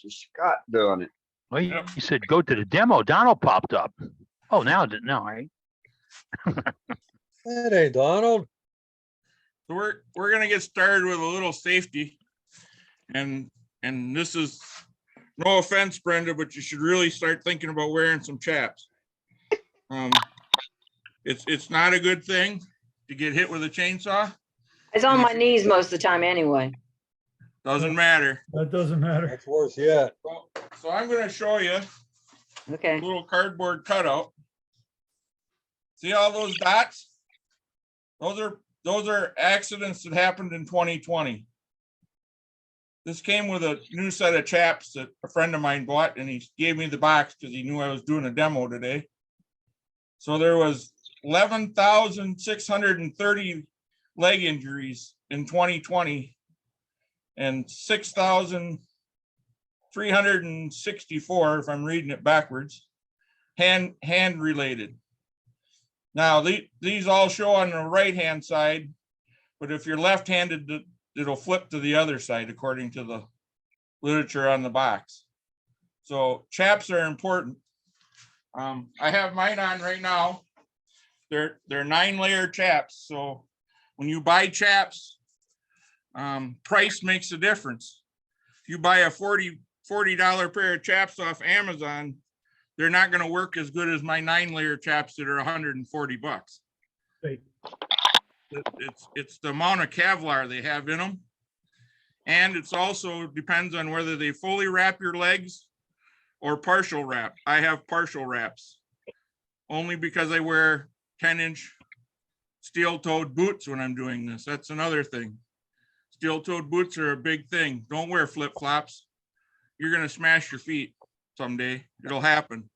Mr. Scott doing it. Well, you said go to the demo. Donald popped up. Oh, now no, right? That ain't Donald. So we're gonna get started with a little safety, and this is no offense, Brenda, but you should really start thinking about wearing some chaps. It's not a good thing to get hit with a chainsaw. It's on my knees most of the time anyway. Doesn't matter. That doesn't matter. That's worse yet. So I'm gonna show you a Okay. little cardboard cutout. See all those dots? Those are accidents that happened in 2020. This came with a new set of chaps that a friend of mine bought, and he gave me the box because he knew I was doing a demo today. So there was 11,630 leg injuries in 2020 and 6,364, if I'm reading it backwards, hand related. Now, these all show on the right-hand side, but if you're left-handed, it'll flip to the other side, according to the literature on the box. So chaps are important. I have mine on right now. They're 9-layer chaps. So when you buy chaps, price makes a difference. If you buy a $40 pair of chaps off Amazon, they're not going to work as good as my 9-layer chaps that are $140. Right. It's the amount of Kevlar they have in them. And it's also depends on whether they fully wrap your legs or partial wrap. I have partial wraps only because I wear 10-inch steel-toed boots when I'm doing this. That's another thing. Steel-toed boots are a big thing. Don't wear flip-flops. You're going to smash your feet someday. It'll happen.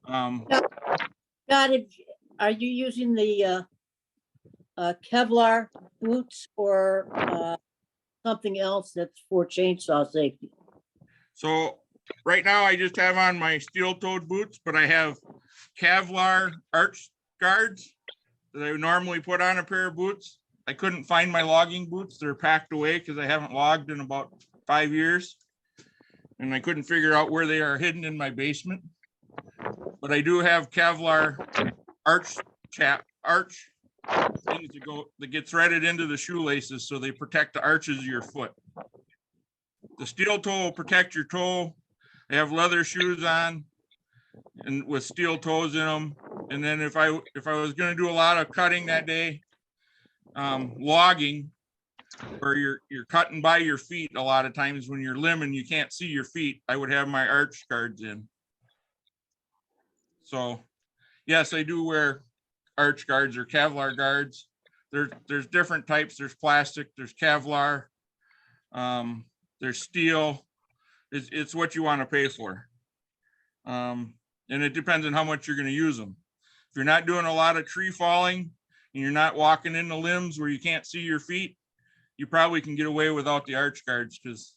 Scott, are you using the Kevlar boots or something else that's for chainsaw safety? So right now I just have on my steel-toed boots, but I have Kevlar arch guards that I would normally put on a pair of boots. I couldn't find my logging boots. They're packed away because I haven't logged in about 5 years. And I couldn't figure out where they are hidden in my basement. But I do have Kevlar arch things that get threaded into the shoelaces so they protect the arches of your foot. The steel toe will protect your toe. I have leather shoes on and with steel toes in them. And then if I was going to do a lot of cutting that day, logging, where you're cutting by your feet a lot of times when you're limbing, you can't see your feet, I would have my arch guards in. So yes, I do wear arch guards or Kevlar guards. There's different types. There's plastic, there's Kevlar, there's steel. It's what you want to pay for. And it depends on how much you're going to use them. If you're not doing a lot of tree falling and you're not walking into limbs where you can't see your feet, you probably can get away without the arch guards because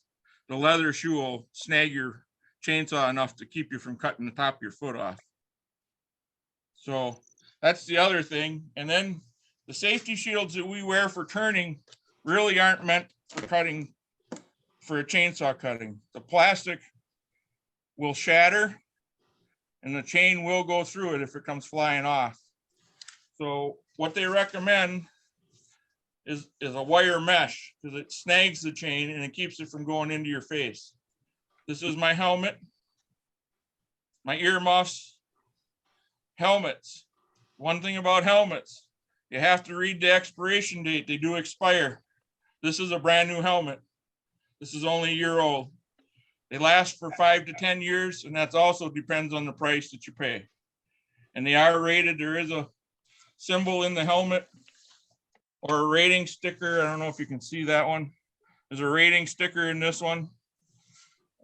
the leather shoe will snag your chainsaw enough to keep you from cutting the top of your foot off. So that's the other thing. And then the safety shields that we wear for turning really aren't meant for cutting, for a chainsaw cutting. The plastic will shatter and the chain will go through it if it comes flying off. So what they recommend is a wire mesh because it snags the chain and it keeps it from going into your face. This is my helmet, my earmuffs, helmets. One thing about helmets, you have to read the expiration date. They do expire. This is a brand new helmet. This is only a year old. They last for 5 to 10 years, and that also depends on the price that you pay. And they are rated. There is a symbol in the helmet or a rating sticker. I don't know if you can see that one. There's a rating sticker in this one.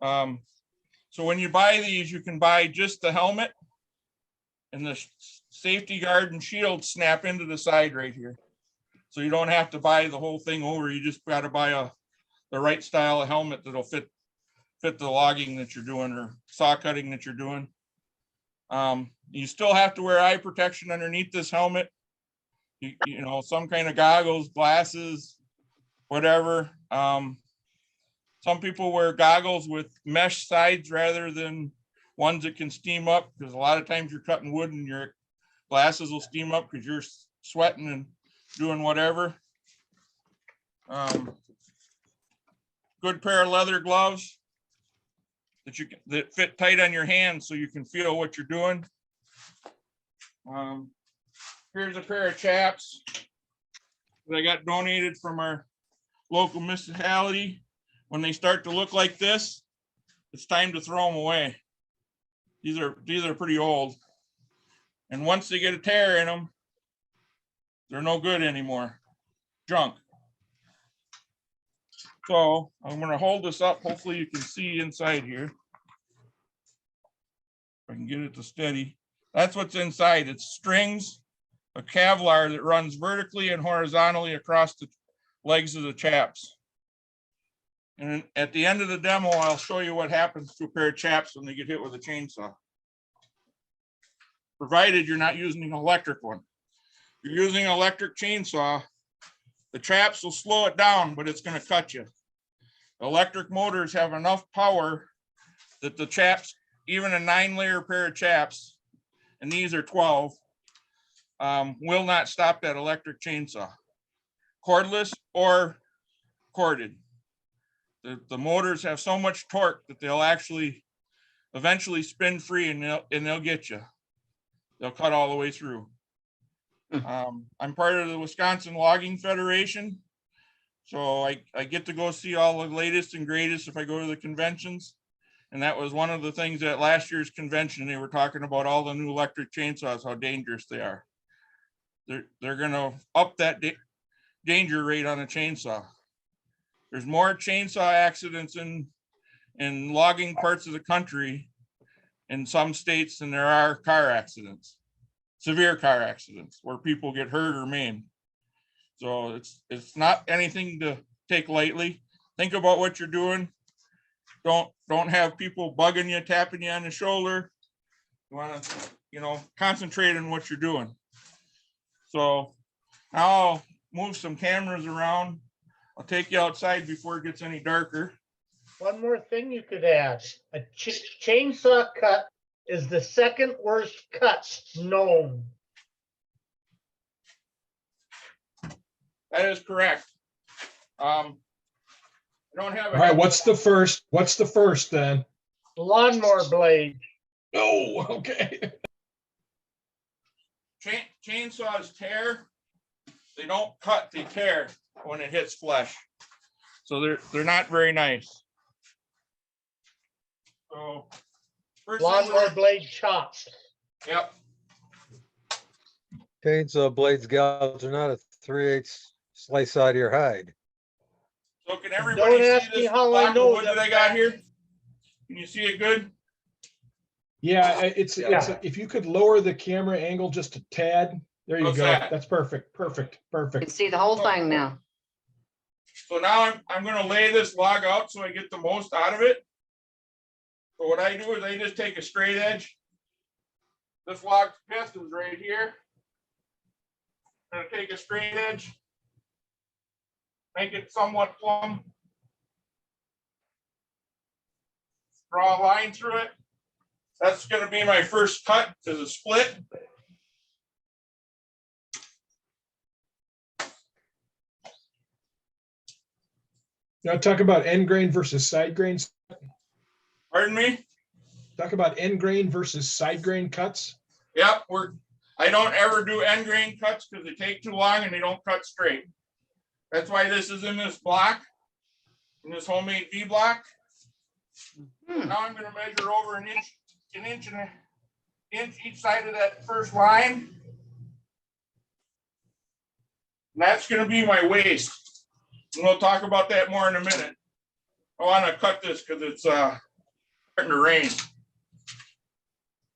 So when you buy these, you can buy just the helmet, and the safety guard and shield snap into the side right here. So you don't have to buy the whole thing over. You just got to buy the right style of helmet that'll fit the logging that you're doing or saw cutting that you're doing. You still have to wear eye protection underneath this helmet. You know, some kind of goggles, glasses, whatever. Some people wear goggles with mesh sides rather than ones that can steam up, because a lot of times you're cutting wood and your glasses will steam up because you're sweating and doing whatever. Good pair of leather gloves that fit tight on your hands so you can feel what you're doing. Here's a pair of chaps that I got donated from our local municipality. When they start to look like this, it's time to throw them away. These are pretty old. And once they get a tear in them, they're no good anymore. Junk. So I'm going to hold this up. Hopefully you can see inside here. If I can get it to steady. That's what's inside. It's strings of Kevlar that runs vertically and horizontally across the legs of the chaps. And at the end of the demo, I'll show you what happens to a pair of chaps when they get hit with a chainsaw. Provided you're not using an electric one. If you're using an electric chainsaw, the chaps will slow it down, but it's going to cut you. Electric motors have enough power that the chaps, even a 9-layer pair of chaps, and these are 12, will not stop that electric chainsaw. Cordless or corded. The motors have so much torque that they'll actually eventually spin free and they'll get you. They'll cut all the way through. I'm part of the Wisconsin Logging Federation. So I get to go see all the latest and greatest if I go to the conventions. And that was one of the things at last year's convention. They were talking about all the new electric chainsaws, how dangerous they are. They're going to up that danger rate on a chainsaw. There's more chainsaw accidents in logging parts of the country in some states than there are car accidents, severe car accidents where people get hurt or maimed. So it's not anything to take lightly. Think about what you're doing. Don't have people bugging you, tapping you on the shoulder. You want to, concentrate on what you're doing. So now I'll move some cameras around. I'll take you outside before it gets any darker. One more thing you could add, a chainsaw cut is the second worst cut known. That is correct. I don't have. All right, what's the first? What's the first then? Lawnmower blade. Oh, okay. Chainsaws tear. They don't cut, they tear when it hits flesh. So they're not very nice. So first Lawnmower blade chops. Yep. Chainsaw blades gouge are not a 3/8 slice out of your hide. So can everybody Don't see ask me this how I block of know wood that I got here? Can you see it good? Yeah, it's if you could lower the camera angle just a tad. There you How's go. that? That's perfect. You can see the whole thing now. So now I'm going to lay this log out so I get the most out of it. So what I do is I just take a straight edge. This log's pith is right here. I'm going to take a straight edge, make it somewhat plumb, draw a line through it. That's going to be my first cut to the split. Now talk about end grain versus side grain. Pardon me? Talk about end grain versus side grain cuts. Yep, I don't ever do end grain cuts because they take too long and they don't cut straight. That's why this is in this block, in this homemade V block. Now I'm going to measure over an inch each side of that first line. And that's going to be my waist. And we'll talk about that more in a minute. I want to cut this because it's starting to rain.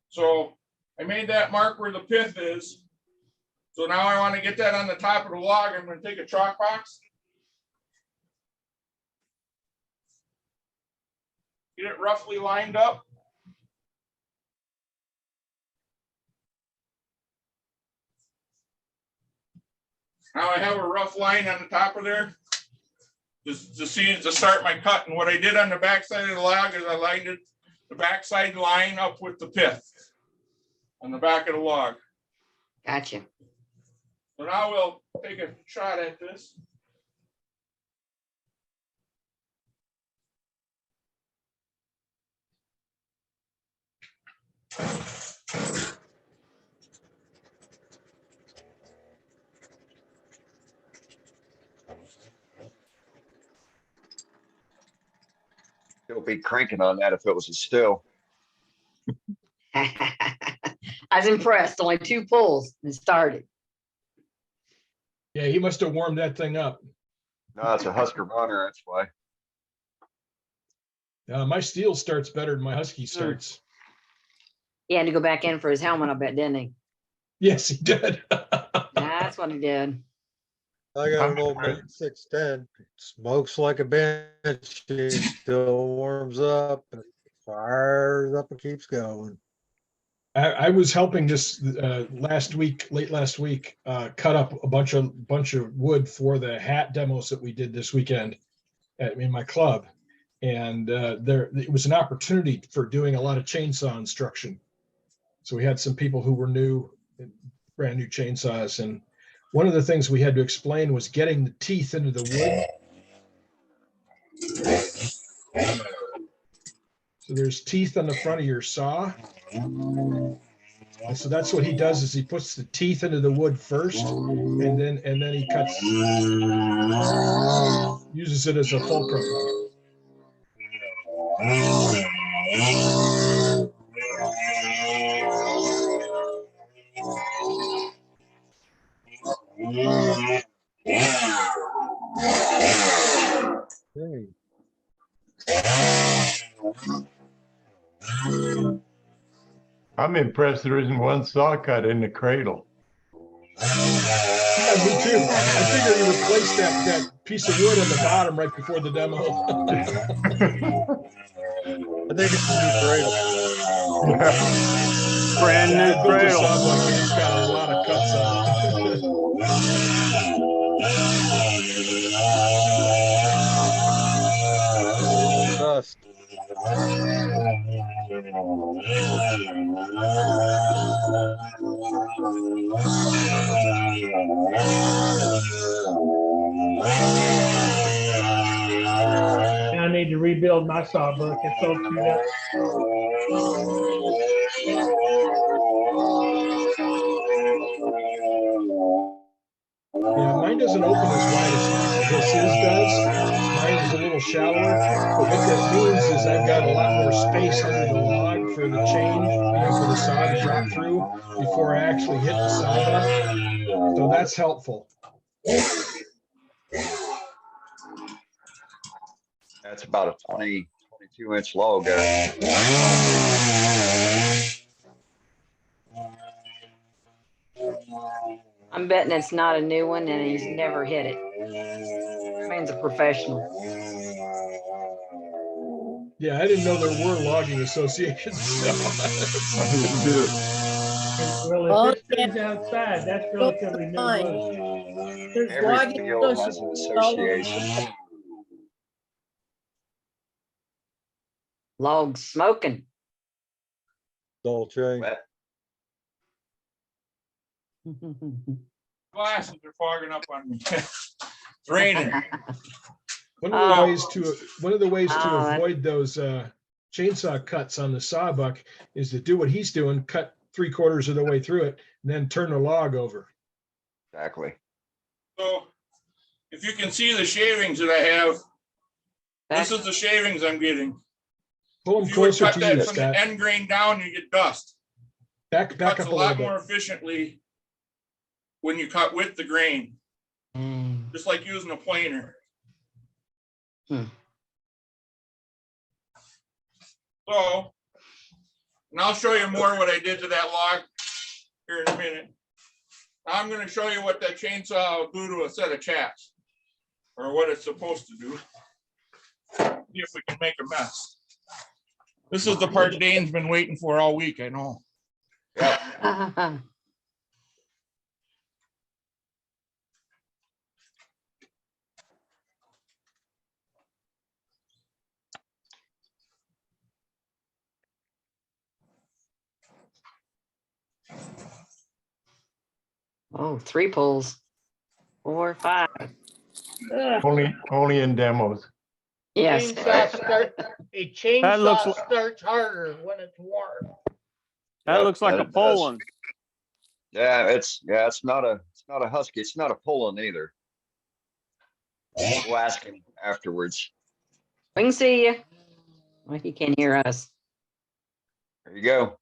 So I made that mark where the pith is. So now I want to get that on the top of the log. I'm going to take a chalk box. Get it roughly lined up. Now I have a rough line on the top of there. to start my cut. And what I did on the backside of the log is I lined it, the backside line up with the pith on the back of the log. Gotcha. So now we'll take a shot at this. He'll be cranking on that if it was a still. I was impressed. Only 2 pulls and started. Yeah, he must have warmed that thing up. No, it's a Husker runner, that's why. My steel starts better than my Husky starts. He had to go back in for his helmet, I bet, didn't he? Yes, he did. That's what he did. I got an old Mac 610, smokes like a bench, he still warms up, and fires up and keeps going. I was helping just last week, late last week, cut up a bunch of wood for the hat demos that we did this weekend in my club, and it was an opportunity for doing a lot of chainsaw instruction. So we had some people who were brand new chainsaws, and one of the things we had to explain was getting the teeth into the wood. So there's teeth on the front of your saw. And so that's what he does, is he puts the teeth into the wood first, and then he cuts, uses it as a fulcrum. Hey, I'm impressed there isn't one saw cut in the cradle. Yeah, me too. I figured he replaced that piece of wood on the bottom right before the demo. I think it's a new cradle. Brand Yeah, I new built a cradle. saw block and it's got a lot of cuts on it. Dust. I need to rebuild my sawbuck. It's all chewed up. Yeah, mine doesn't open as wide as his does. Mine is a little shallower, but what that means is I've got a lot more space under the log for the chain, for the saw to drop through before I actually hit the saw block. So that's helpful. That's about a 22-inch log there. I'm betting it's not a new one and he's never hit it. Man's a professional. Yeah, I didn't know there were logging associations. Well, Oh, if it stays outside, that's relatively new wood. There's Every logging field has an associations all over. association. Logs smoking. Dolce. Wet. Glasses are fogging up on me. It's raining. One of the ways to Oh, avoid those chainsaw cuts on the sawbuck is to do what he's doing, cut 3/4 of the way through it, and then turn the log over. Exactly. So if you can see the shavings that I have, this is the shavings I'm getting. Pull them If you would closer cut to that you, from Scott. the end grain down, you get dust. Back Cuts up a a lot little more bit. efficiently when you cut with the grain, just like using a planer. So, and I'll show you more what I did to that log here in a minute. Now I'm going to show you what that chainsaw will do to a set of chaps, or what it's supposed to do. See if we can make a mess. This is the part Dane's been waiting for all week, I know. Yep. Oh, 3 pulls. 4, 5. Ugh, Only in demos. Yes. A chainsaw starts harder when it's warm. That Yep, looks like a it does. Poland. Yeah, it's not a husky. It's not a Poland either. We'll ask him afterwards. We can see you. Well, he can't hear us. There you go.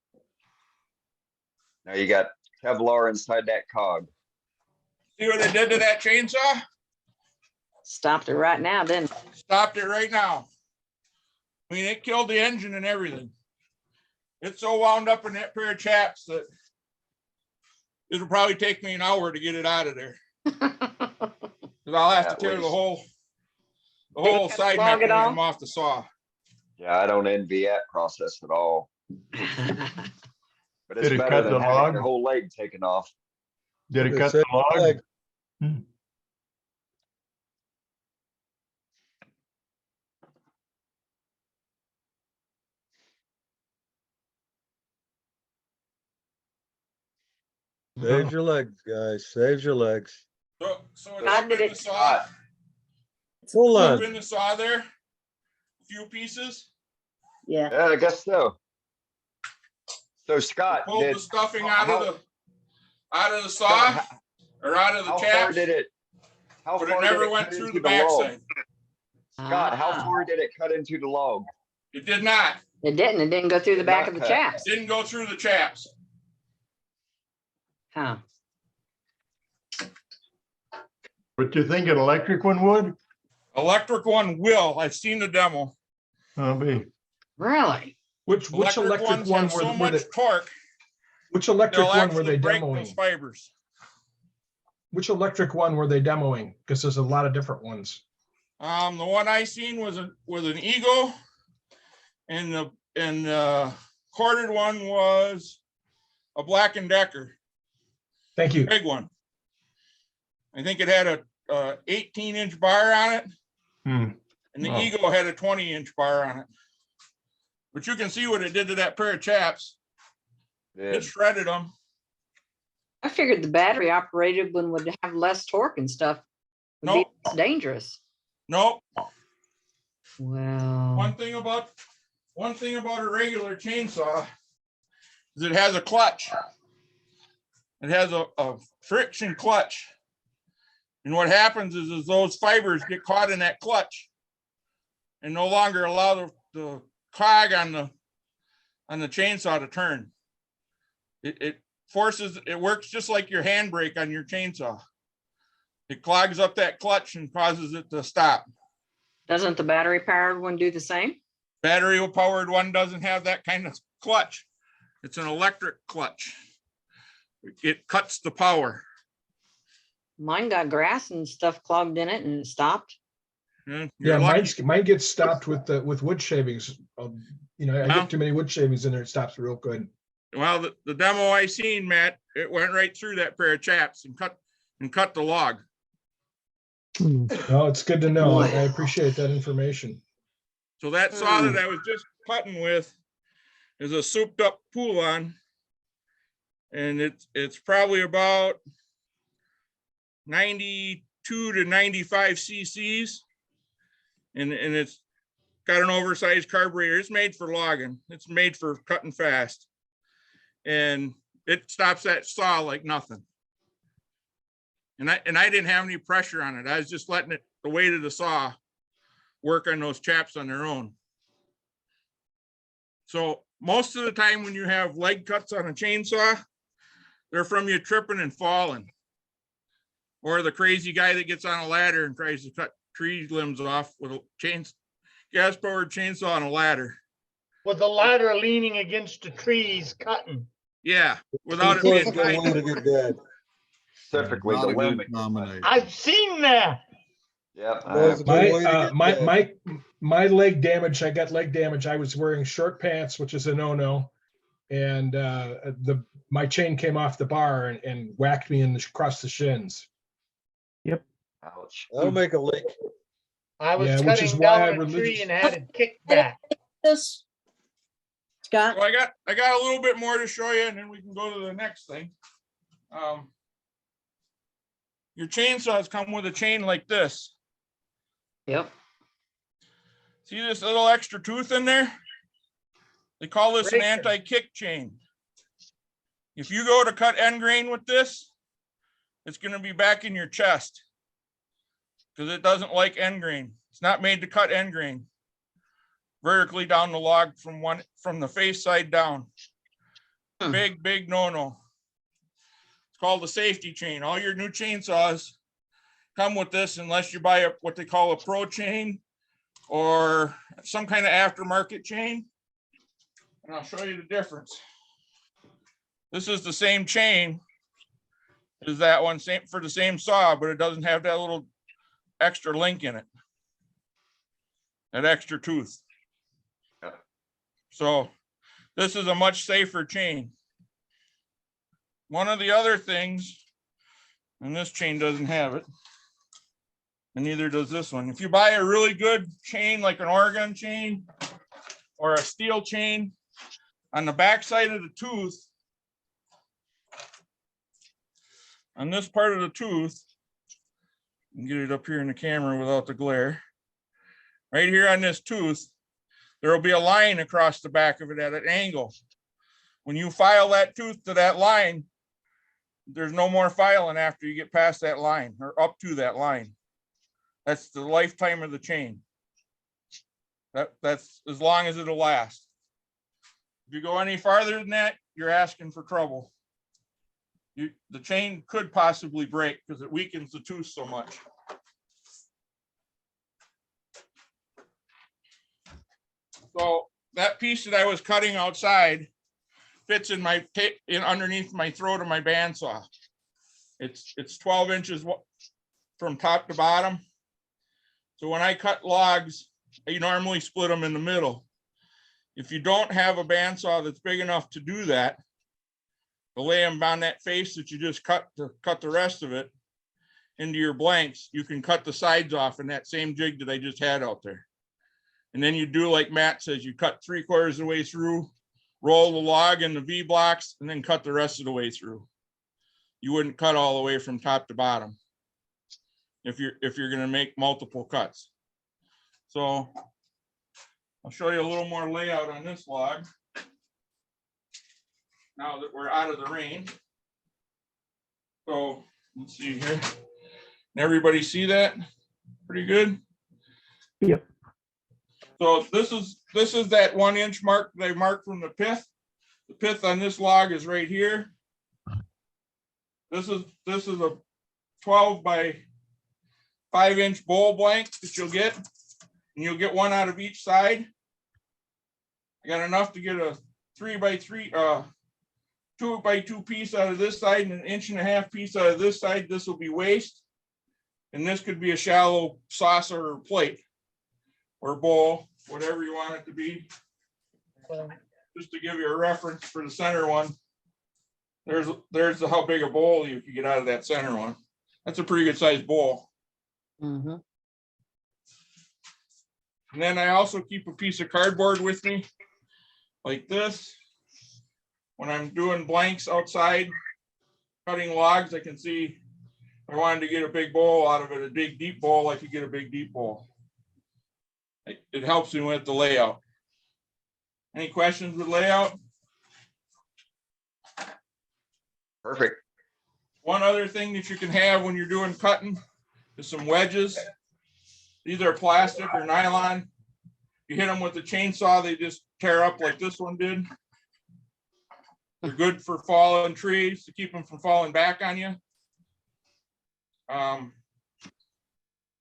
Now you got Kevlar inside that cog. See what they did to that chainsaw? Stopped it right now, didn't it? Stopped it right now. I mean, it killed the engine and everything. It's so wound up in that pair of chaps that it'll probably take me an hour to get it out of there. Because I'll have to At tear the least. whole Did you side log it mechanism all? off the saw. Yeah, I don't envy that process at all. But it's Did it better cut than the having log? your whole leg taken off. Did it They cut said the log? leg. Save your legs, guys. Save your legs. So it's God, up did in the it- saw. Hold Up on. in the saw there. A few pieces. yeah. Yeah, I guess so. So Scott, Pulled did, the stuffing how- out of the saw Scott, or out of the how far chaps, did it? How but far it did never it went cut through into the log? backside. Scott, how Ah. far did it cut into the log? It did not. It didn't. It didn't go through the Did back not of the cut. chaps. Didn't go through the chaps. Huh. But you think an electric one would? Electric one will. I've seen the demo. I'll be. Really? Which electric ones one have so were much they, torque, which electric they'll one were they actually break those demoing? fibers. Which electric one were they demoing? Because there's a lot of different ones. The one I seen was an Eagle, and the corded one was a Black and Decker, Thank you. big one. I think it had a 18-inch bar on it, Hmm. and the Wow. Eagle had a 20-inch bar on it. But you can see what it did to that pair of chaps. It Did. shredded them. I figured the battery operated one would have less torque and stuff. Would be Nope. less dangerous. Nope. Well, One thing about a regular chainsaw is it has a clutch. It has a friction clutch. And what happens is those fibers get caught in that clutch and no longer allow the cog on the chainsaw to turn. It works just like your handbrake on your chainsaw. It clogs up that clutch and causes it to stop. doesn't the battery powered one do the same? Battery powered one doesn't have that kind of clutch. It's an electric clutch. It cuts the power. Mine got grass and stuff clogged in it and it stopped. Yeah, You're lucky. mine gets stopped with wood shavings. I Well- get too many wood shavings in there. It stops real good. Well, the demo I seen, Matt, it went right through that pair of chaps and cut the log. No, it's good to know. I appreciate that information. So that saw that I was just cutting with is a souped up Poulon. And it's probably about 92 to 95 cc's. And it's got an oversized carburetor. It's made for logging. It's made for cutting fast. And it stops that saw like nothing. And I didn't have any pressure on it. I was just letting it, the weight of the saw, work on those chaps on their own. So most of the time when you have leg cuts on a chainsaw, they're from you tripping and falling. Or the crazy guy that gets on a ladder and tries to cut tree limbs off with a gas powered chainsaw on a ladder. With the ladder leaning against the trees, cutting. Yeah, without it Too being close to the tight. limb to get dead. Specifically Not the a limb. good combination. I've seen that. Yep. Was a good way to get dead. My leg damage, I got leg damage. I was wearing short pants, which is a no-no. And my chain came off the bar and whacked me across the shins. Ouch. That'll make a leak. I was Yeah, which is cutting why I down a tree religiously- and had it kicked back. This, Scott, So I got a little bit more to show you and then we can go to the next thing. your chainsaws come with a chain like this. Yep. See this little extra tooth in there? They call this an Breaker. anti-kick chain. If you go to cut end grain with this, it's going to be back in your chest because it doesn't like end grain. It's not made to cut end grain vertically down the log from the face side down. Big no-no. It's called a safety chain. All your new chainsaws come with this unless you buy what they call a pro chain or some kind of aftermarket chain. And I'll show you the difference. This is the same chain as that one, same for the same saw, but it doesn't have that little extra link in it. That extra tooth. So this is a much safer chain. One of the other things, and this chain doesn't have it, and neither does this one. If you buy a really good chain, like an Oregon chain or a steel chain, on the back side of the tooth, on this part of the tooth, you can get it up here in the camera without the glare. Right here on this tooth, there will be a line across the back of it at an angle. When you file that tooth to that line, there's no more filing after you get past that line or up to that line. That's the lifetime of the chain. That's as long as it'll last. If you go any farther than that, you're asking for trouble. The chain could possibly break because it weakens the tooth so much. So that piece that I was cutting outside fits in underneath my throat of my bandsaw. It's 12 inches from top to bottom. So when I cut logs, I normally split them in the middle. If you don't have a bandsaw that's big enough to do that, to lay them on that face that you just cut to cut the rest of it into your blanks, you can cut the sides off in that same jig that I just had out there. And then you do like Matt says, you cut 3/4 of the way through, roll the log in the V blocks, and then cut the rest of the way through. You wouldn't cut all the way from top to bottom if you're going to make multiple cuts. So I'll show you a little more layout on this log now that we're out of the rain. So let's see here. Can everybody see that? Pretty good. Yep. So this is that 1 inch mark that I marked from the pith. The pith on this log is right here. This is a 12 by 5 inch bowl blank that you'll get, and you'll get one out of each side. I got enough to get a 3 by 3, 2 by 2 piece out of this side and an 1.5 inch piece out of this side. This will be waste, and this could be a shallow saucer or plate or bowl, whatever you want it to be. Just to give you a reference for the center one, there's how big a bowl you could get out of that center one. That's a pretty good sized bowl. Mm-hmm. And then I also keep a piece of cardboard with me like this. When I'm doing blanks outside, cutting logs, I can see if I wanted to get a big bowl out of it, a big deep bowl, I could get a big deep bowl. It helps me with the layout. Any questions with layout? Perfect. One other thing that you can have when you're doing cutting is some wedges. These are plastic or nylon. You hit them with a chainsaw, they just tear up like this one did. They're good for falling trees to keep them from falling back on you.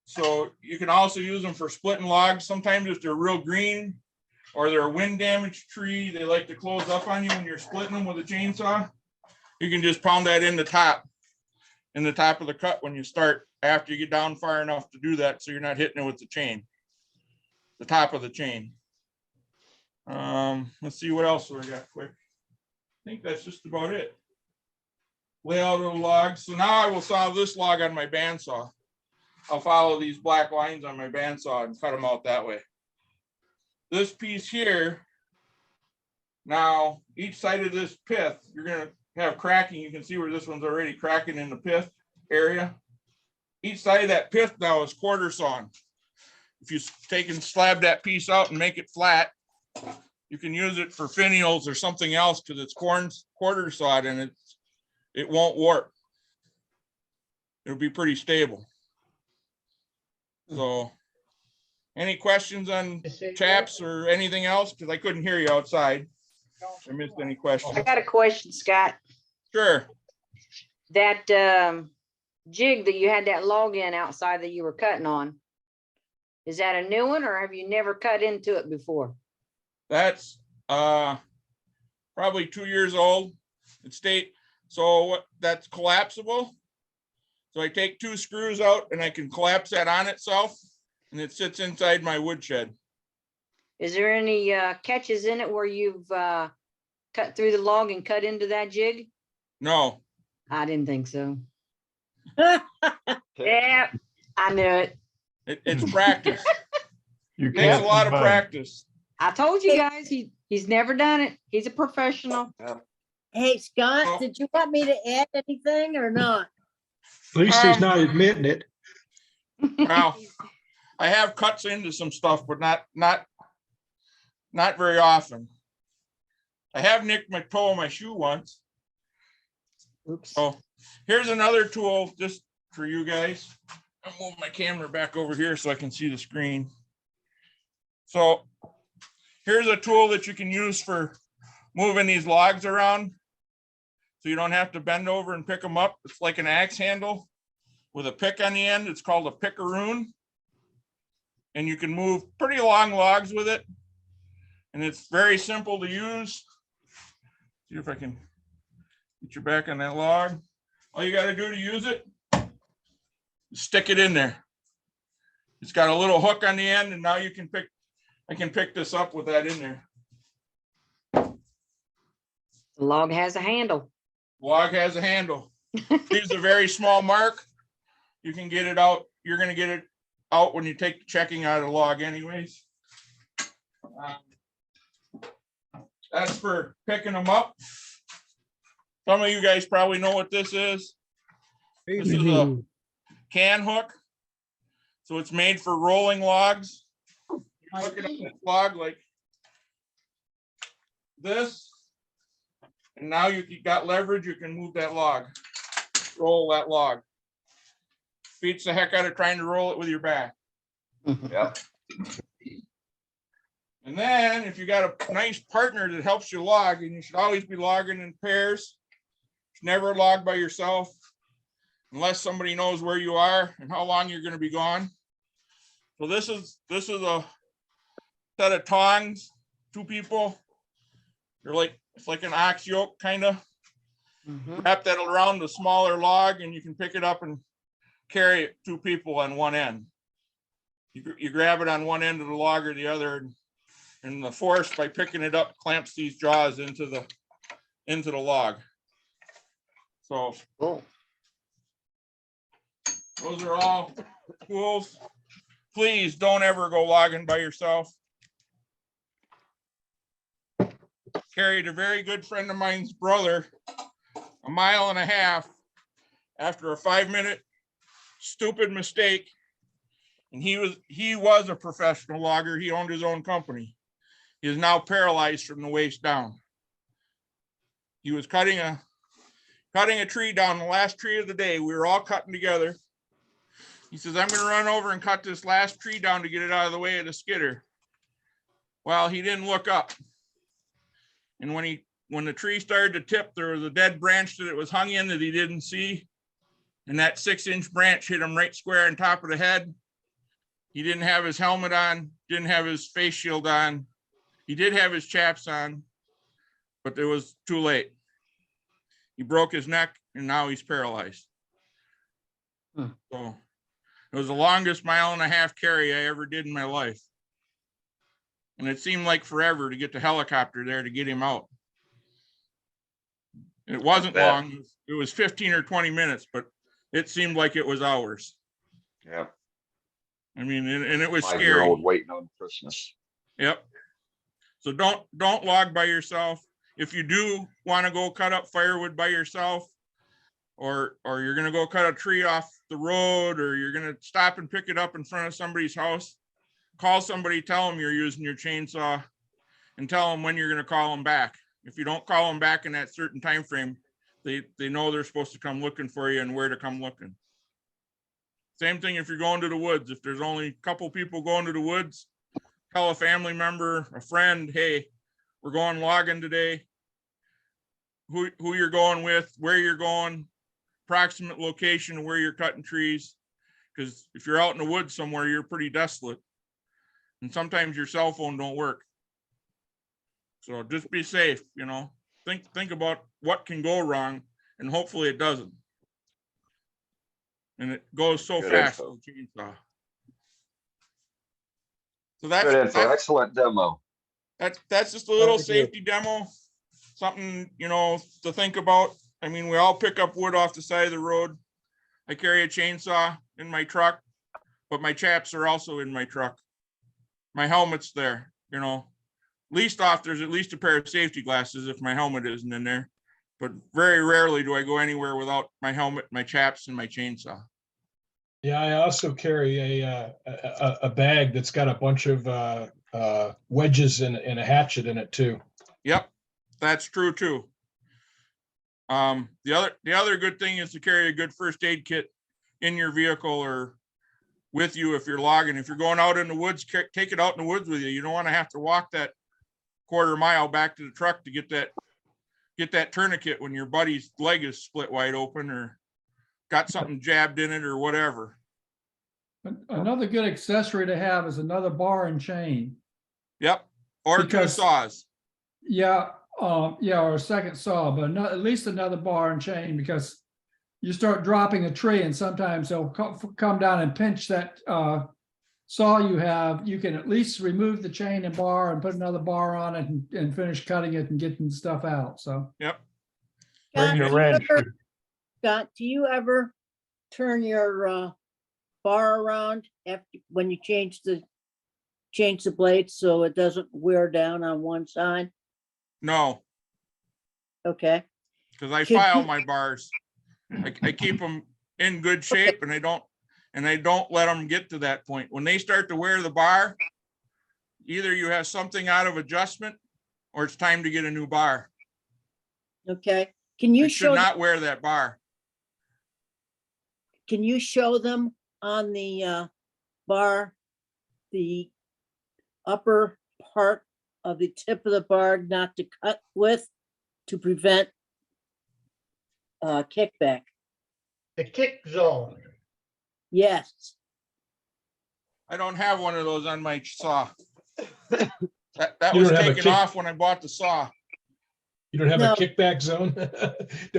So you can also use them for splitting logs. Sometimes if they're real green or they're a wind damaged tree, they like to close up on you when you're splitting them with a chainsaw. You can just pound that in the top of the cut when you start, after you get down far enough to do that, so you're not hitting it with the chain, the top of the chain. Let's see what else we got quick. I think that's just about it. Layout of the logs. So now I will saw this log on my bandsaw. I'll follow these black lines on my bandsaw and cut them out that way. This piece here, now each side of this pith, you're going to have cracking. You can see where this one's already cracking in the pith area. each side of that pith now is quarter sawn. If you take and slab that piece out and make it flat, you can use it for finials or something else because it's quarter sawed and it won't warp. It'll be pretty stable. So, any questions on chaps or anything else? Because I couldn't hear you outside. I missed any questions. I got a question, Scott. Sure. That jig that you had that log in outside that you were cutting on, is that a new one or have you never cut into it before? That's probably 2 years old. That's collapsible. So I take 2 screws out and I can collapse that on itself and it sits inside my woodshed. Is there any catches in it where you've cut through the log and cut into that jig? No, I didn't think so. Yeah, I knew it. it's practice. You It takes a can't lot of combine. practice. I told you guys, he's never done it. He's a professional. Hey, Oh. Scott, did you want me to add anything or not? At least he's not admitting it. Well, I have cuts into some stuff, but not very often. I have nicked my toe on my shoe once. Oops. So here's another tool just for you guys. I'll move my camera back over here so I can see the screen. So here's a tool that you can use for moving these logs around. So you don't have to bend over and pick them up. It's like an axe handle with a pick on the end. It's called a pickaroon. And you can move pretty long logs with it. And it's very simple to use. See if I can get your back on that log. All you got to do to use it, stick it in there. It's got a little hook on the end, and now I can pick this up with that in there. The log has a handle. Log has a handle. Leaves a very small mark. You can get it out. You're going to get it out when you take the checking out of the log anyways. That's for picking them up. Some of you guys probably know what this is. This is a can hook. So it's made for rolling logs. You hook it on this log like this. And now you got leverage, you can move that log, roll that log. Beats the heck out of trying to roll it with your back. Yep. And then if you got a nice partner that helps you log, and you should always be logging in pairs, never log by yourself unless somebody knows where you are and how long you're going to be gone. So this is a set of tongs, 2 people. It's like an ox yoke kind of. Wrap that around the smaller log and you can pick it up and carry it 2 people on one end. You grab it on one end of the log or the other, and the force by picking it up clamps these jaws into the log. So Cool. those are all tools. Please don't ever go logging by yourself. Carried a very good friend of mine's brother 1.5 miles after a 5-minute stupid mistake. And he was a professional logger. He owned his own company. He is now paralyzed from the waist down. He was cutting a tree down, the last tree of the day. We were all cutting together. He says, I'm going to run over and cut this last tree down to get it out of the way of the skidder. Well, he didn't look up. And when the tree started to tip, there was a dead branch that it was hung in that he didn't see. And that 6-inch branch hit him right square on top of the head. He didn't have his helmet on, didn't have his face shield on. He did have his chaps on, but it was too late. He broke his neck and now he's paralyzed. So it was the longest 1.5 mile carry I ever did in my life. And it seemed like forever to get the helicopter there to get him out. It wasn't long. It was 15 or 20 minutes, but it seemed like it was hours. Yeah. I mean, and it was 5-year-old scary. waiting on Christmas. Yep. So don't log by yourself. If you do want to go cut up firewood by yourself, or you're going to go cut a tree off the road, or you're gonna stop and pick it up in front of somebody's house, call somebody, tell them you're using your chainsaw, and tell them when you're gonna call them back. If you don't call them back in that certain time frame, they know they're supposed to come looking for you and where to come looking. Same thing if you're going to the woods. If there's only a couple people going to the woods, tell a family member, a friend, hey, we're going logging today. Who you're going with, where you're going, approximate location, where you're cutting trees. Because if you're out in the woods somewhere, you're pretty desolate. And sometimes your cell phone don't work. So just be safe, you know. Think about what can go wrong, and hopefully it doesn't. And it goes so Good fast info. with the chainsaw. So Good info. Excellent demo. that's just a little Thank you. safety demo, something, you know, to think about. I mean, we all pick up wood off the side of the road. I carry a chainsaw in my truck, but my chaps are also in my truck. My helmet's there, you know. Least off, there's at least a pair of safety glasses if my helmet isn't in there. But very rarely do I go anywhere without my helmet, my chaps, and my chainsaw. Yeah, I also carry a bag that's got a bunch of wedges and a hatchet in it too. Yep, that's true too. The other good thing is to carry a good first aid kit in your vehicle or with you if you're logging. If you're going out in the woods, take it out in the woods with you. You don't want to have to walk that quarter mile back to the truck to get that tourniquet when your buddy's leg is split wide open or got something jabbed in it or whatever. Another good accessory to have is another bar and chain. Yep, or Because- 2 saws. Yeah, or a second saw, but at least another bar and chain, because you start dropping a tree and sometimes they'll come down and pinch that saw you have. You can at least remove the chain and bar and put another bar on it and finish cutting it and getting stuff out. So Yep. Bring the Scott, wrench. Scott, do you ever turn your bar around when you change the blades so it doesn't wear down on one side? No, Okay, because I Could file you- my bars. I keep them in good shape and I don't let them get to that point. When they start to wear the bar, either you have something out of adjustment or it's time to get a new bar. okay. Can you You should show, not wear that bar. can you show them on the bar, the upper part of the tip of the bar not to cut with to prevent kickback? The kick zone. Yes. I don't have one of those on my saw. That You was don't have a taken kick- off when I bought the saw. You don't have No. a kickback zone?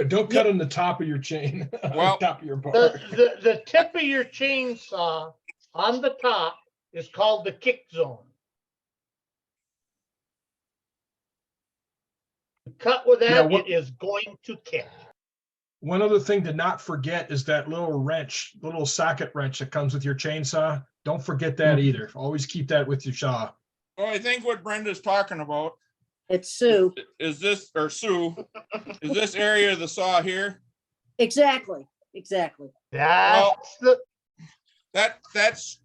Don't cut on the top of your chain, on Well, the top of your bar. The tip of your chainsaw on the top is called the kick zone. Cut with Yeah, that, what- it is going to kick. One other thing to not forget is that little wrench, little socket wrench that comes with your chainsaw. Don't forget that either. Always keep that with your saw. Well, I think what Brenda's talking about It's Sue. is this, or Sue, is this area of the saw here? Exactly. That's the, That's,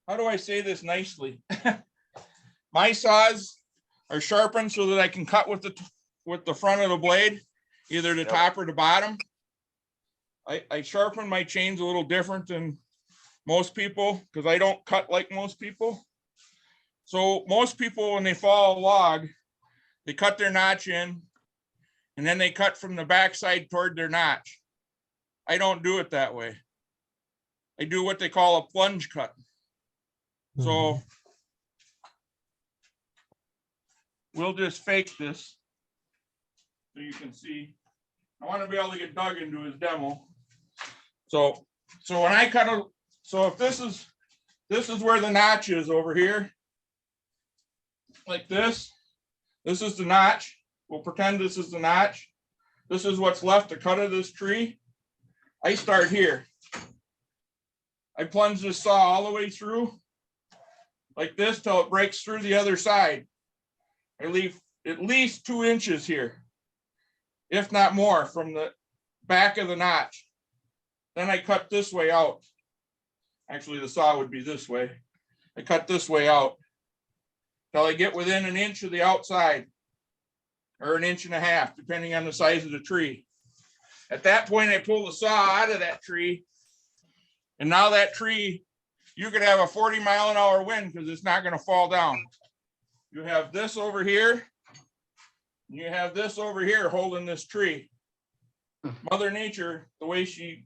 how do I say this nicely? My saws are sharpened so that I can cut with the front of the blade, either the Yep. top or the bottom. I sharpen my chains a little different than most people because I don't cut like most people. So most people, when they fall a log, they cut their notch in and then they cut from the backside toward their notch. I don't do it that way. I do what they call a plunge cut. So we'll just fake this so you can see. I want to be able to get Doug into his demo. So when I cut so if this is where the notch is over here, like this is the notch. We'll pretend this is the notch. This is what's left to cut of this tree. I start here. I plunge this saw all the way through like this till it breaks through the other side. I leave at least 2 inches here, if not more, from the back of the notch. Then I cut this way out. Actually, the saw would be this way. I cut this way out till I get within an inch of the outside, or an inch and a half, depending on the size of the tree. At that point, I pull the saw out of that tree. And now that tree, you could have a 40-mile-an-hour wind because it's not going to fall down. You have this over here. And you have this over here holding this tree. Mother Nature, the way she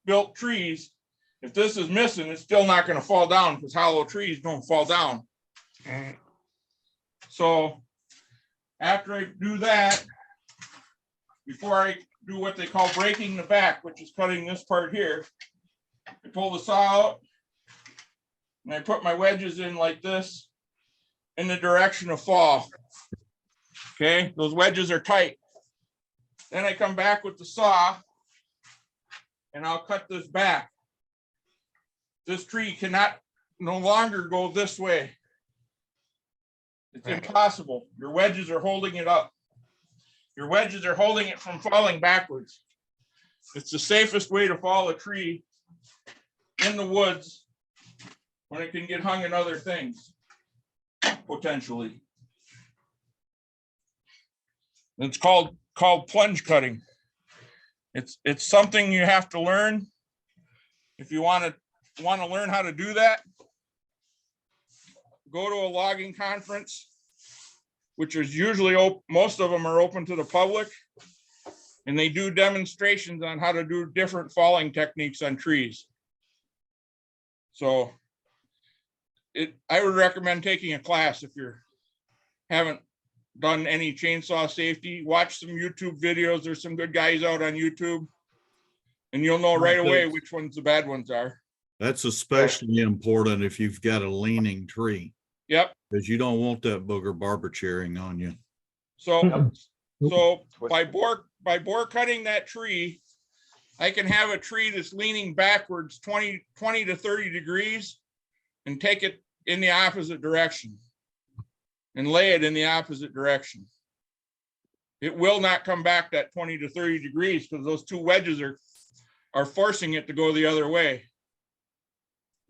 built trees, if this is missing, it's still not going to fall down because hollow trees don't fall down. So after I do that, before I do what they call breaking the back, which is cutting this part here, I pull the saw out and I put my wedges in like this in the direction of fall. Okay, those wedges are tight. Then I come back with the saw and I'll cut this back. This tree cannot no longer go this way. It's impossible. Your wedges are holding it up. Your wedges are holding it from falling backwards. It's the safest way to fall a tree in the woods when it can get hung in other things, potentially. It's called plunge cutting. It's something you have to learn. If you want to learn how to do that, go to a logging conference, which is usually most of them are open to the public, and they do demonstrations on how to do different falling techniques on trees. So I would recommend taking a class if you haven't done any chainsaw safety. Watch some YouTube videos. There's some good guys out on YouTube, and you'll know right away which ones the bad ones are. That's especially important if you've got a leaning tree. Yep. Because you don't want that booger barber chairing on you. So by bore cutting that tree, I can have a tree that's leaning backwards 20 to 30 degrees and take it in the opposite direction and lay it in the opposite direction. It will not come back that 20 to 30 degrees because those two wedges are forcing it to go the other way.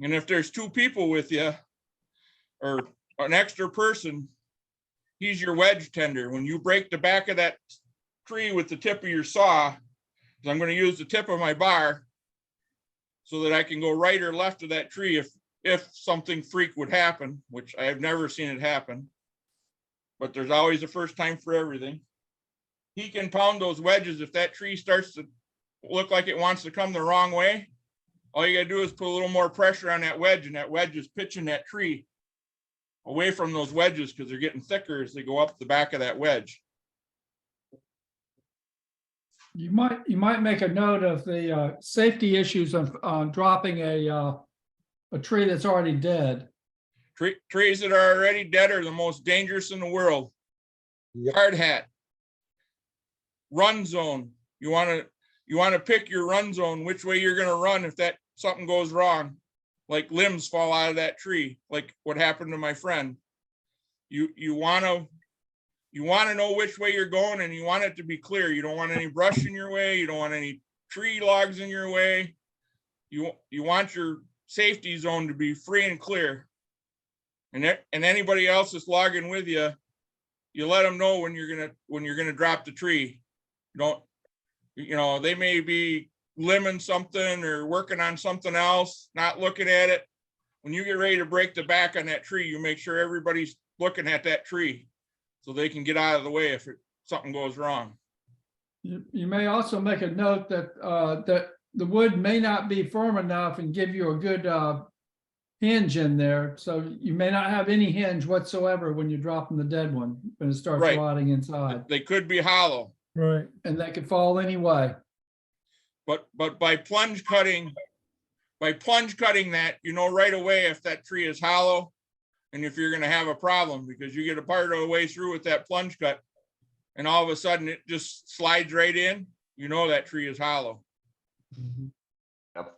And if there's two people with you or an extra person, he's your wedge tender. When you break the back of that tree with the tip of your saw, I'm going to use the tip of my bar so that I can go right or left of that tree if something freak would happen, which I have never seen it happen, but there's always a first time for everything. He can pound those wedges. If that tree starts to look like it wants to come the wrong way, all you got to do is put a little more pressure on that wedge, and that wedge is pitching that tree away from those wedges because they're getting thicker as they go up the back of that wedge. You might make a note of the safety issues of dropping a tree that's already dead. Trees that are already dead are the most dangerous in the world. Yep. Hard hat, run zone. You want to pick your run zone, which way you're going to run if that something goes wrong, like limbs fall out of that tree, like what happened to my friend. You want to know which way you're going, and you want it to be clear. You don't want any brush in your way. You don't want any tree logs in your way. You want your safety zone to be free and clear. And anybody else that's logging with you, you let them know when you're gonna drop the tree. They may be limbing something or working on something else, not looking at it. When you get ready to break the back on that tree, you make sure everybody's looking at that tree so they can get out of the way if something goes wrong. You may also make a note that that the wood may not be firm enough and give you a good hinge in there. So you may not have any hinge whatsoever when you're dropping the dead one, when it starts rotting inside. They could be hollow. Right. And that could fall anyway. But by plunge cutting that, you know right away if that tree is hollow and if you're going to have a problem, because you get a part of the way through with that plunge cut and all of a sudden it just slides right in, you know that tree is hollow. Mm-hmm. Yep.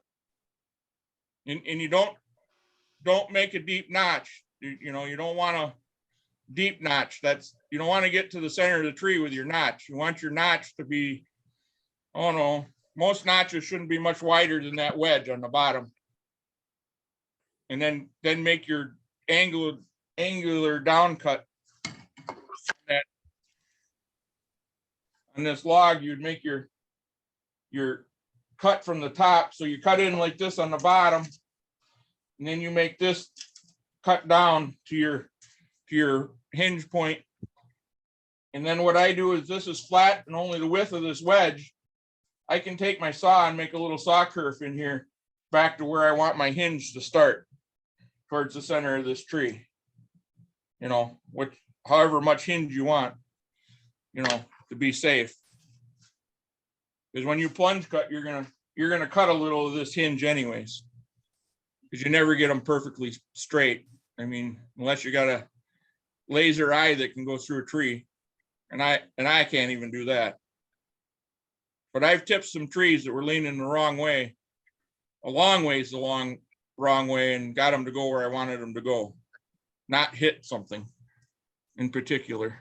And you don't make a deep notch. You don't want a deep notch. You don't want to get to the center of the tree with your notch. You want your notch to be, most notches shouldn't be much wider than that wedge on the bottom. And then make your angular down cut. That on this log, you'd make your cut from the top. So you cut in like this on the bottom, and then you make this cut down to your hinge point. And then what I do is, this is flat and only the width of this wedge. I can take my saw and make a little saw curve in here back to where I want my hinge to start towards the center of this tree. You know, however much hinge you want, you know, to be safe. Because when you plunge cut, you're gonna cut a little of this hinge anyways. Because you never get them perfectly straight. I mean, unless you got a laser eye that can go through a tree. And I can't even do that. But I've tipped some trees that were leaning the wrong way, a long ways along wrong way, and got them to go where I wanted them to go, not hit something in particular.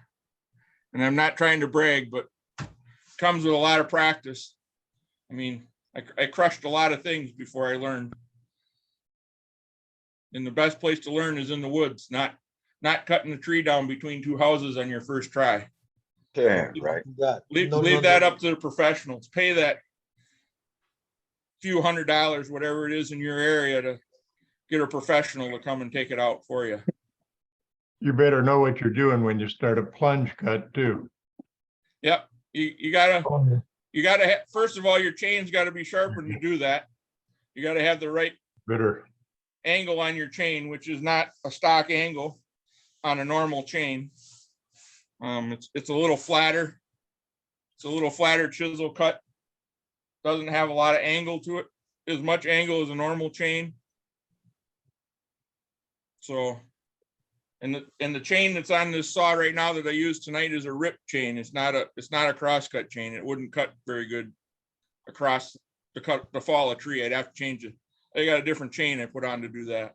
And I'm not trying to brag, but it comes with a lot of practice. I mean, I crushed a lot of things before I learned. And the best place to learn is in the woods, not cutting the tree down between two houses on your first try. Yeah, right. Leave that up to the professionals. Pay that few $100s, whatever it is in your area, to get a professional to come and take it out for you. You better know what you're doing when you start a plunge cut too. Yep. You gotta first of all, your chain's got to be sharpened to do that. You got to have the right angle on your chain, which is not a stock angle on a normal chain. It's a little flatter. It's a little flatter chisel cut. Doesn't have a lot of angle to it, as much angle as a normal chain. So, and the chain that's on this saw right now that I use tonight is a rip chain. It's not a crosscut chain. It wouldn't cut very good across to fall a tree. I'd have to change it. I got a different chain I put on to do that.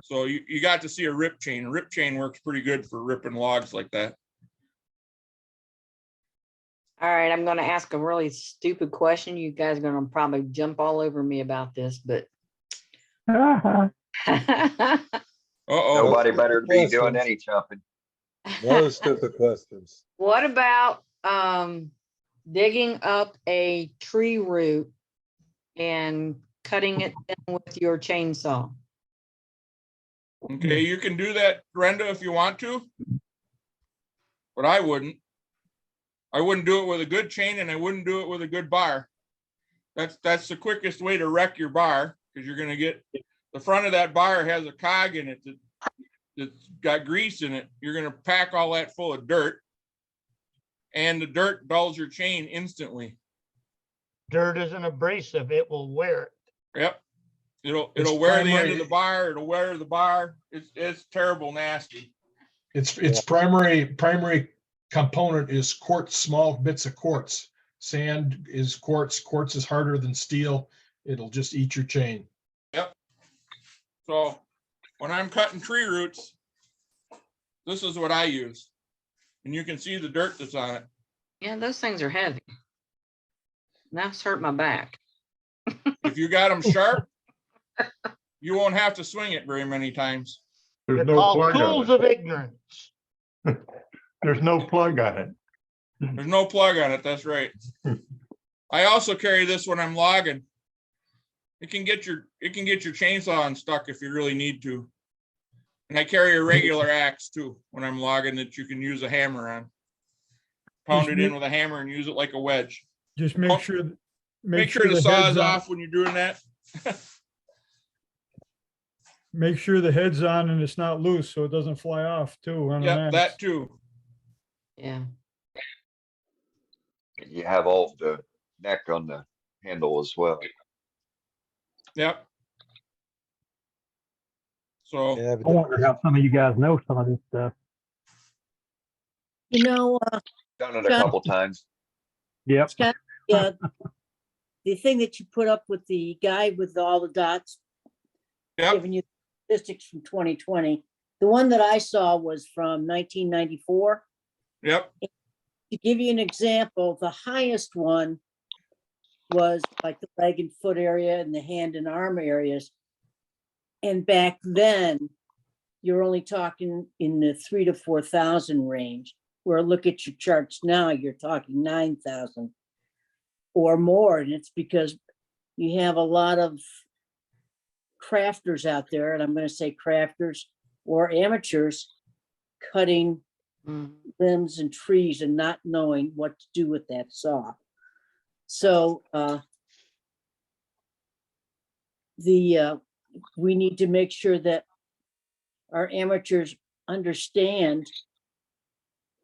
So you got to see a rip chain. A rip chain works pretty good for ripping logs like that. All right, I'm gonna ask a really stupid question. You guys are gonna probably jump all over me about this, but Nobody better be doing any chopping. No stupid questions. what about digging up a tree root and cutting it in with your chainsaw? Okay, you can do that, Brenda, if you want to. But I wouldn't. I wouldn't do it with a good chain, and I wouldn't do it with a good bar. That's the quickest way to wreck your bar, because you're gonna get the front of that bar has a cog in it that's got grease in it. You're gonna pack all that full of dirt, and the dirt dulls your chain instantly. Dirt isn't abrasive, it will wear it. Yep. It'll wear the end of the bar. It'll wear the bar. It's terrible, nasty. Its primary component is quartz, small bits of quartz. Sand is quartz. Quartz is harder than steel. It'll just eat your chain. Yep. So when I'm cutting tree roots, this is what I use. And you can see the dirt that's on it. Yeah, those things are heavy. That's hurt my back. If you got them sharp, you won't have to swing it very many times. There's They're no called plug tools on of ignorance. it. There's no plug on it. There's no plug on it. That's right. I also carry this when I'm logging. It can get your chainsaw unstuck if you really need to. And I carry a regular axe too when I'm logging that you can use a hammer on. Pound it in with a hammer and use it like a wedge. Just make sure the saw is off when you're doing that. Make sure the head's on and it's not loose so it doesn't fly off too. Yep, that too. Yeah. You have all the neck on the handle as well. Yep. So Yeah, I wonder how some of you guys know some of this stuff. You know, Done it a couple times. Yep. Scott, the thing that you put up with the guy with all the dots, yep. giving you statistics from 2020. The one that I saw was from 1994. Yep. to give you an example, the highest one was like the leg and foot area and the hand and arm areas. And back then, you're only talking in the 3,000 to 4,000 range. Where look at your charts now, you're talking 9,000 or more. And it's because you have a lot of crafters out there, and I'm going to say crafters or amateurs cutting limbs and trees and not knowing what to do with that saw. So we need to make sure that our amateurs understand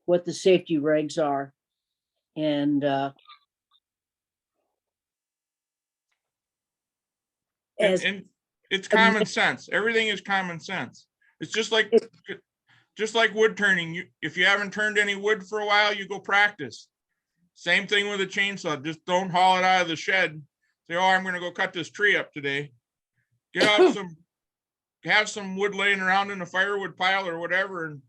what the safety regs are. And as And it's common sense. Everything is common sense. It's just like wood turning. If you haven't turned any wood for a while, you go practice. Same thing with a chainsaw. Just don't haul it out of the shed. Say, oh, I'm going to go cut this tree up today. Get out have some wood laying around in a firewood pile or whatever, and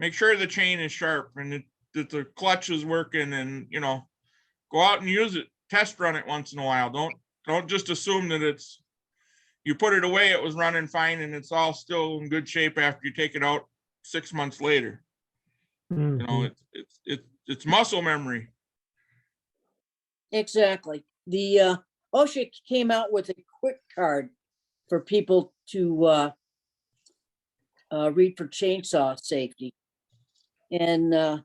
make sure the chain is sharp and that the clutch is working, and go out and use it. Test run it once in a while. Don't just assume that you put it away, it was running fine, and it's all still in good shape after you take it out 6 months later. It's muscle memory. Exactly. The OSHA came out with a quick card for people to read for chainsaw safety. And I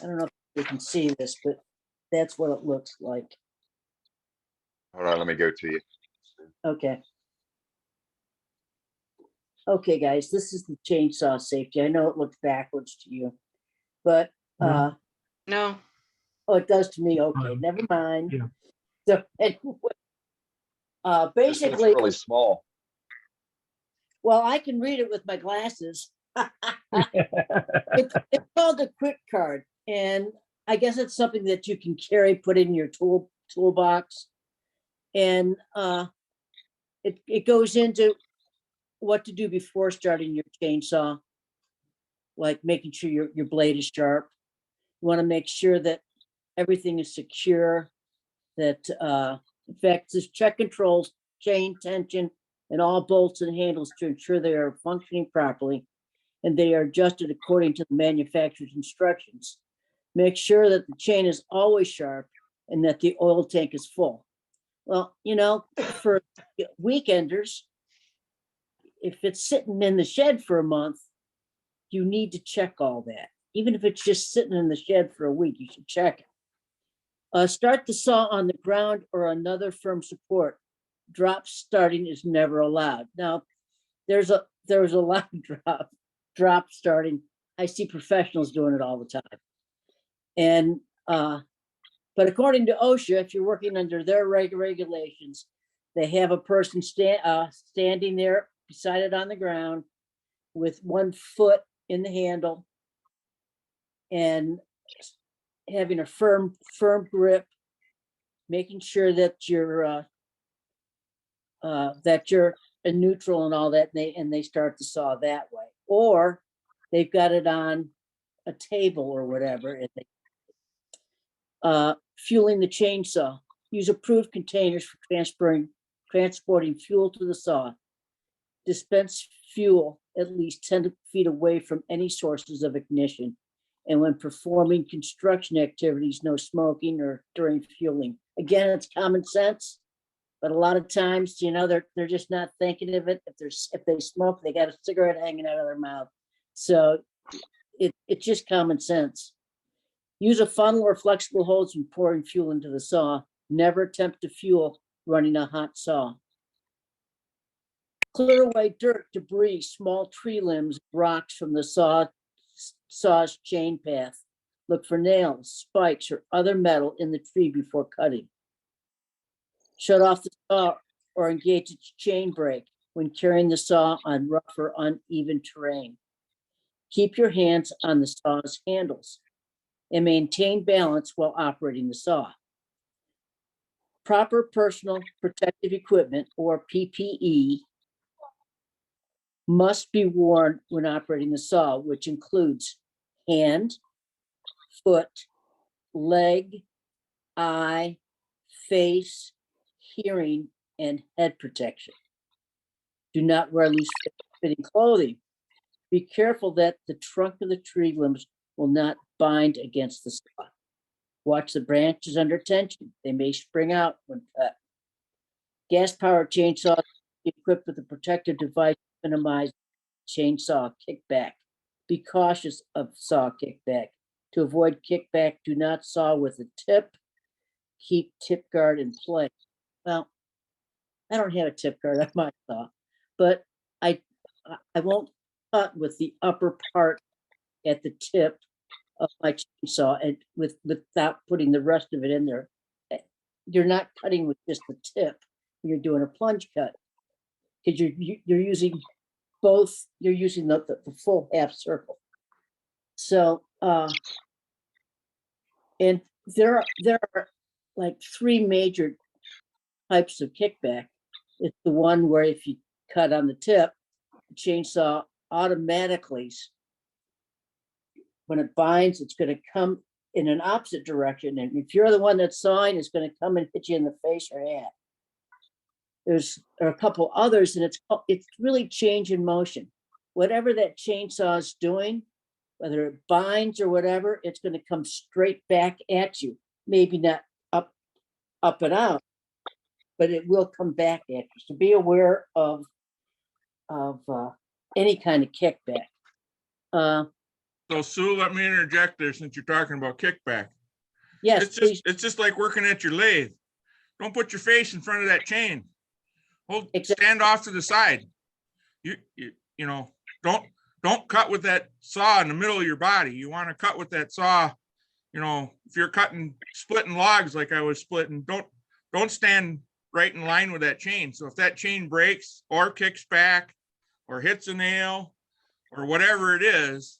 don't know if you can see this, but that's what it looks like. Hold on, let me go to you. Okay. Okay, guys, this is the chainsaw safety. I know it looks backwards to you, but No. oh, it does to me. Okay, never mind. Yeah. So anyway, This looks basically, really small. well, I can read it with my glasses. It's called a quick card, and I guess it's something that you can carry, put in your toolbox, and it goes into what to do before starting your chainsaw, like making sure your blade is sharp. You want to make sure that everything is secure, that in fact, this check controls chain tension and all bolts and handles to ensure they are functioning properly and they are adjusted according to the manufacturer's instructions. Make sure that the chain is always sharp and that the oil tank is full. Well, for weekenders, if it's sitting in the shed for a month, you need to check all that. Even if it's just sitting in the shed for a week, you should check it. Start the saw on the ground or another firm support. Drop starting is never allowed. Now, there's a lot of drop starting. I see professionals doing it all the time. And but according to OSHA, if you're working under their regulations, they have a person standing there beside it on the ground with 1 foot in the handle and having a firm grip, making sure that you're in neutral and all that, and they start the saw that way. Or they've got it on a table or whatever. And fueling the chainsaw. Use approved containers for transporting fuel to the saw. Dispense fuel at least 10 feet away from any sources of ignition. And when performing construction activities, no smoking or during fueling. Again, it's common sense, but a lot of times, they're just not thinking of it. If they smoke, they got a cigarette hanging out of their mouth. So it's just common sense. Use a funnel or flexible hose when pouring fuel into the saw. Never attempt to fuel running a hot saw. Clear away dirt, debris, small tree limbs, rocks from the saw's chain path. Look for nails, spikes, or other metal in the tree before cutting. Shut off the saw or engage its chain brake when carrying the saw on rough or uneven terrain. Keep your hands on the saw's handles and maintain balance while operating the saw. Proper personal protective equipment, or PPE, must be worn when operating the saw, which includes hand, foot, leg, eye, face, hearing, and head protection. Do not wear loose fitting clothing. Be careful that the trunk of the tree limbs will not bind against the saw. Watch the branches under tension. They may spring out when cut. Gas-powered chainsaws equipped with a protective device to minimize chainsaw kickback. Be cautious of saw kickback. To avoid kickback, do not saw with a tip. Keep tip guard in place. Well, I don't have a tip guard on my saw, but I won't cut with the upper part at the tip of my chainsaw and without putting the rest of it in there. You're not cutting with just the tip when you're doing a plunge cut, because you're using both. You're using the full half circle. So and there are like three major types of kickback. It's the one where if you cut on the tip, the chainsaw automatically, when it binds, it's going to come in an opposite direction. And if you're the one that's sawing, it's going to come and hit you in the face or head. There are a couple others, and it's really change in motion. Whatever that chainsaw is doing, whether it binds or whatever, it's going to come straight back at you. Maybe not up and out, but it will come back at you. So be aware of any kind of kickback. So Sue, let me interject there since you're talking about kickback. Yes, please. It's just like working at your lathe. Don't put your face in front of that chain. Stand off to the side. You know, don't cut with that saw in the middle of your body. You want to cut with that saw, you know, if you're splitting logs like I was splitting, don't stand right in line with that chain. So if that chain breaks or kicks back or hits a nail or whatever it is,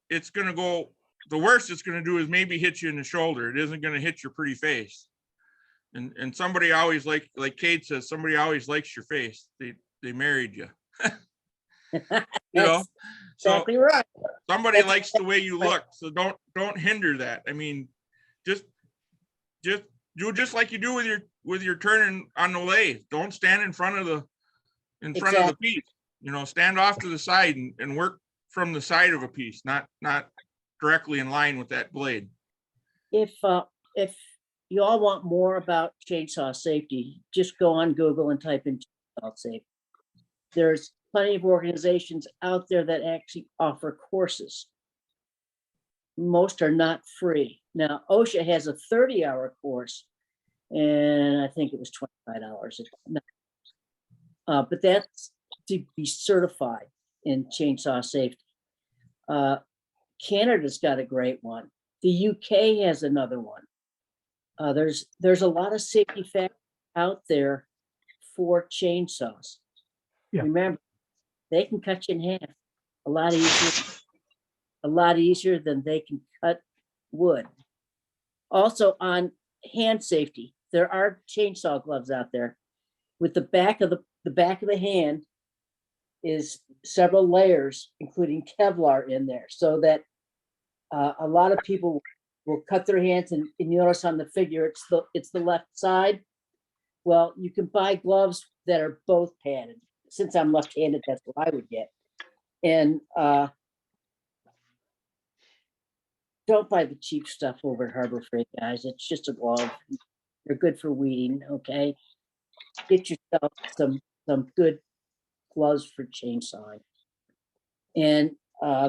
it's going to go, the worst it's going to do is maybe hit you in the shoulder. It isn't going to hit your pretty face. And somebody always like Kate says, somebody always likes your face. They married you. You know, so exactly right. Somebody likes the way you look. So don't hinder that. I mean, just do just like you do with your turning on the lathe. Don't stand in front of the piece. You know, stand off to the side and work from the side of a piece, not directly in line with that blade. If you all want more about chainsaw safety, just go on Google and type in chainsaw safety. There's plenty of organizations out there that actually offer courses. Most are not free. Now, OSHA has a 30-hour course, and I think it was $25. But that's to be certified in chainsaw safety. Canada's got a great one. The UK has another one. There's a lot of safety factors out there for chainsaws. Yeah. Remember, they can cut you in half a lot easier than they can cut wood. Also, on hand safety, there are chainsaw gloves out there with the back of the hand is several layers, including Kevlar in there, so that a lot of people will cut their hands, and you notice on the figure it's the left side. Well, you can buy gloves that are both padded. Since I'm left-handed, that's what I would get. And don't buy the cheap stuff over at Harbor Freight, guys. It's just a glove. They're good for weeding, okay? Get yourself some good gloves for chainsawing. And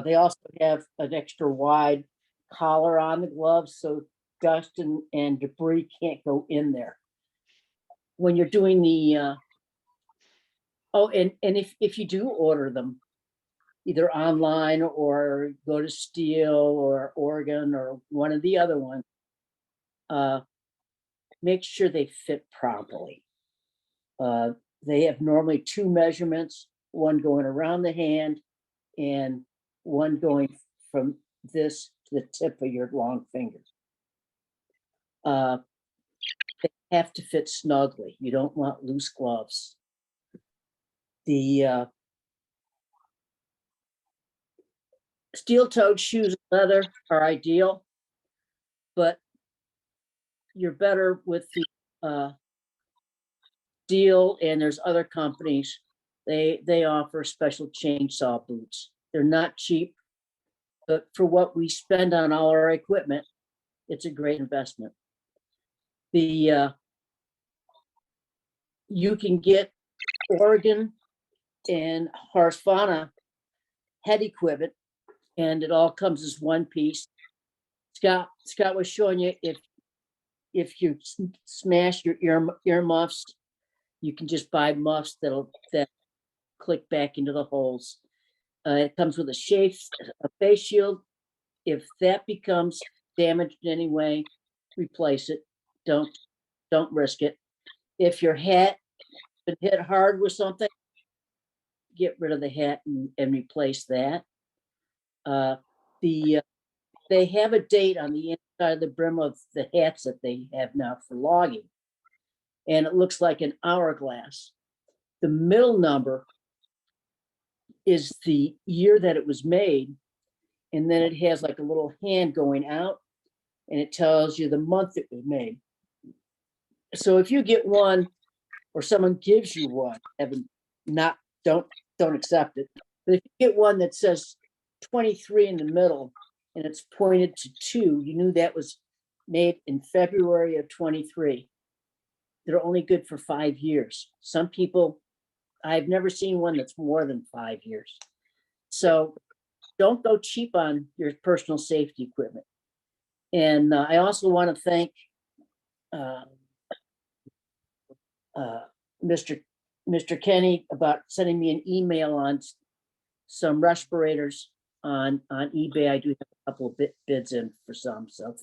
they also have an extra wide collar on the gloves, so dust and debris can't go in there. When you're doing the and if you do order them, either online or go to Steel or Oregon or one of the other ones, make sure they fit properly. They have normally two measurements, one going around the hand and one going from this to the tip of your long finger. They have to fit snugly. You don't want loose gloves. The steel-toed shoes and leather are ideal. but you're better with the Deal, and there's other companies. They offer special chainsaw boots. They're not cheap, but for what we spend on all our equipment, it's a great investment. The you can get Oregon and Husqvarna head equipment, and it all comes as one piece. Scott was showing you if you smash your earmuffs, you can just buy muffs that click back into the holes. It comes with a face shield. If that becomes damaged in any way, replace it. Don't risk it. If your hat been hit hard with something, get rid of the hat and replace that. They have a date on the inside of the brim of the hats that they have now for logging, and it looks like an hourglass. The middle number is the year that it was made, and then it has like a little hand going out, and it tells you the month it was made. So if you get one, or someone gives you one, don't accept it. But if you get one that says 23 in the middle and it's pointed to 2, you knew that was made in February of 23. They're only good for 5 years. Some people, I've never seen one that's more than 5 years. So don't go cheap on your personal safety equipment. And I also want to thank Mr. Kenny about sending me an email on some respirators on eBay. I do have a couple of bids in for some, so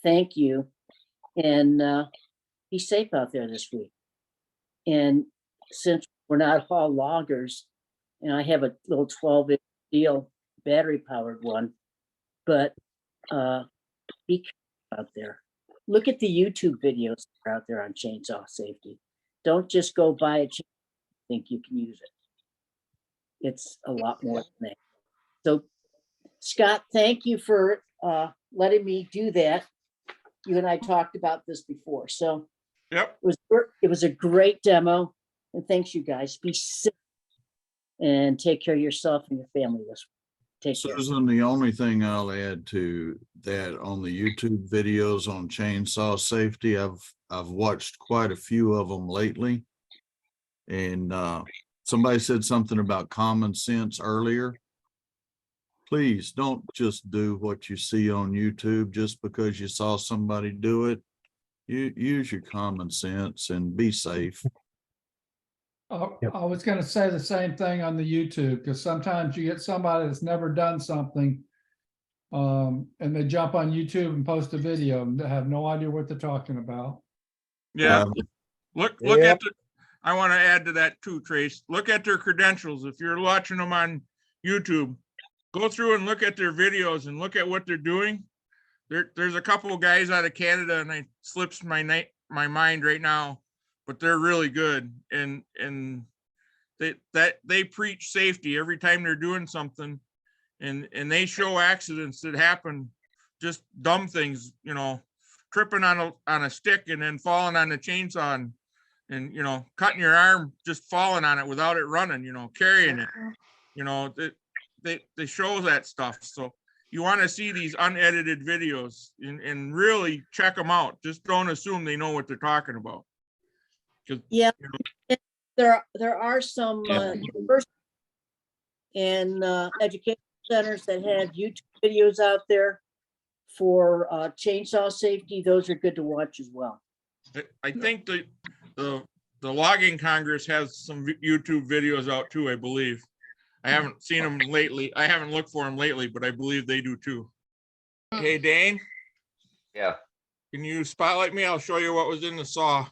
thank you, and be safe out there this week. And since we're not all loggers, and I have a little 12-inch steel battery powered one, but be careful out there. Look at the YouTube videos that are out there on chainsaw safety. Don't just go buy a chainsaw and think you can use it. It's a lot more than that. So, Scott, thank you for letting me do that. You and I talked about this before, so Yep. it was a great demo, and thanks you guys. Be safe and take care of yourself and your family this week. Take care. Susan, the only thing I'll add to that, on the YouTube videos on chainsaw safety, I've watched quite a few of them lately. And somebody said something about common sense earlier. Please don't just do what you see on YouTube just because you saw somebody do it. You use your common sense and be safe. I was gonna say the same thing on the YouTube, because sometimes you get somebody that's never done something, and they jump on YouTube and post a video and they have no idea what they're talking about. Yeah. Look at the, I want to add to that too, Trace. Look at their credentials. If you're watching them on YouTube, go through and look at their videos and look at what they're doing. There's a couple of guys out of Canada, and it slips my mind right now, but they're really good. And they preach safety every time they're doing something, and they show accidents that happen, just dumb things, tripping on a stick and then falling on the chainsaw and cutting your arm, just falling on it without it running, carrying it, they show that stuff. So you want to see these unedited videos and really check them out. Just don't assume they know what they're talking about. Yeah, there are some universities and education centers that have YouTube videos out there for chainsaw safety. Those are good to watch as well. I think the Logging Congress has some YouTube videos out too, I believe. I haven't seen them lately. I haven't looked for them lately, but I believe they do too. Hey, Dane? Yeah. Can you spotlight me? I'll show you what was in the saw.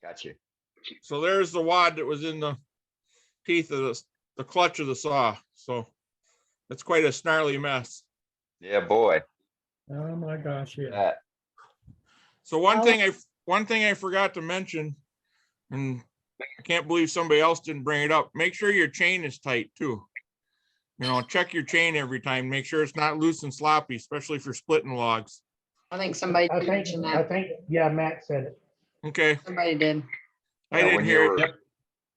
Got you. So there's the wad that was in the teeth of the clutch of the saw. So that's quite a snarly mess. Yeah, boy. Oh my gosh, yeah. That. So one thing I forgot to mention, and I can't believe somebody else didn't bring it up. Make sure your chain is tight too. You know, check your chain every time, make sure it's not loose and sloppy, especially for splitting logs. I think somebody I did think, mention I that. think, yeah, Matt said it. Okay, Somebody did. I Yeah, didn't when hear you it. were, Yep.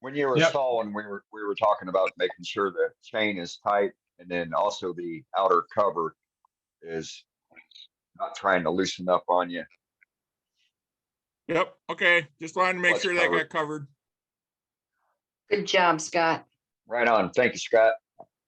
when you were Yep. sawing, we were talking about making sure the chain is tight and then also the outer cover is not trying to loosen up on you. Yep, okay, just wanted to make What's sure that covered? got covered. Good job, Scott. Right on. Thank you, Scott.